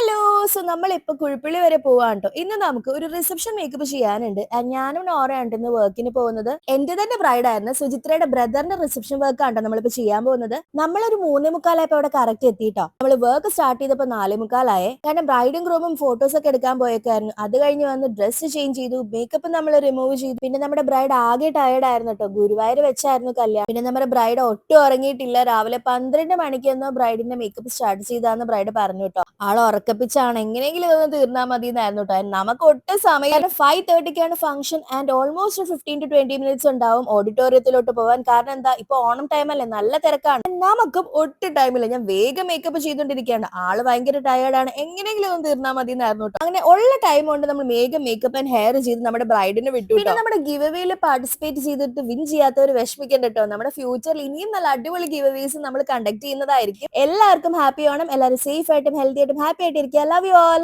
Hello. So നമ്മളിപ്പോ കുഴിപ്പള്ളി വരെ പോവാണ് ട്ടോ. ഇന്ന് നമുക്ക് ഒരു റിസപ്ഷൻ മേക്കപ്പ് ചെയ്യാനുണ്ട്. ഞാനും നോറയാണ് ഇന്ന് വർക്കിന് പോകുന്നത്. എന്റെ തന്നെ ബ്രൈഡ് ആയിരുന്നു സുചിത്രയുടെ ബ്രദറിന്റെ റിസപ്ഷൻ വർക്ക് ആണ് നമ്മളിപ്പോ ചെയ്യാൻ പോകുന്നത്. നമ്മളൊരു 3:45 അവിടെ കറക്റ്റ് എത്തിയിട്ടോ. നമ്മൾ വർക്ക് സ്റ്റാർട്ട് ചെയ്തപ്പോ 4:45 കാരണം ബ്രൈഡും ഗ്രൂമും ഫോട്ടോസ് ഒക്കെ എടുക്കാൻ പോയേക്കായിരുന്നു. അത് കഴിഞ്ഞ് വന്ന് ഡ്രസ്സ് ചേഞ്ച് ചെയ്തു, മേക്കപ്പ് നമ്മൾ റിമൂവ് ചെയ്തു. പിന്നെ നമ്മുടെ ബ്രൈഡ് ആകെ ടയേർഡ് ആയിരുന്നു കേട്ടോ. ഗുരുവായൂർ വെച്ചായിരുന്നു കല്യാണം. പിന്നെ നമ്മുടെ ബ്രൈഡ് ഒട്ടും ഉറങ്ങിയിട്ടില്ല. രാവിലെ 12 മണിക്ക് എന്നോ ബ്രൈഡിന്റെ മേക്കപ്പ് സ്റ്റാർട്ട് ചെയ്താന്ന് ബ്രൈഡ് പറഞ്ഞു കേട്ടോ. ആളെ ഉറക്കപ്പിച്ചാണ് എങ്ങനെയെങ്കിലും ഇതൊന്ന് തീർന്നാൽ മതി എന്നായിരുന്നു കേട്ടോ. നമുക്ക് ഒട്ടും സമയം 5:30ക്കാണ് function and almost 15 to 20 minutes ഉണ്ടാവും ഓഡിറ്റോറിയത്തിലോട്ട് പോകാൻ. കാരണം എന്താ, ഇപ്പൊ ഓണം ടൈം അല്ലേ, നല്ല തിരക്കാണ്. നമുക്കും ഒട്ടും ടൈമില്ല. ഞാൻ വേഗം മേക്കപ്പ് ചെയ്തോണ്ടിരിക്കുകയാണ്. ആള് ഭയങ്കര ടയേർഡാണ്, എങ്ങനെയെങ്കിലും ഒന്ന് തീർന്നാൽ മതി എന്നായിരുന്നു കേട്ടോ. അങ്ങനെ ഉള്ള ടൈം കൊണ്ട് നമ്മൾ വേഗം മേക്കപ്പ് ആൻഡ് ഹെയർ ചെയ്ത് നമ്മുടെ ബ്രൈഡിനെ വിട്ടു. പിന്നെ നമ്മുടെ ഗിവ് അവേയിൽ പാർട്ടിസിപ്പേറ്റ് ചെയ്തിട്ട് വിൻ ചെയ്യാത്തവർ വിഷമിക്കണ്ട കേട്ടോ. നമ്മുടെ ഫ്യൂച്ചറിൽ ഇനിയും നല്ല അടിപൊളി ഗിവ് അവേസ് നമ്മൾ കണ്ടക്ട് ചെയ്യുന്നതായിരിക്കും. എല്ലാവർക്കും ഹാപ്പി ഓണം. എല്ലാവരും സേഫ് ആയിട്ടും ഹെൽത്തി ആയിട്ടും ഹാപ്പി ആയിട്ട് ഇരിക്കുക. Love you all.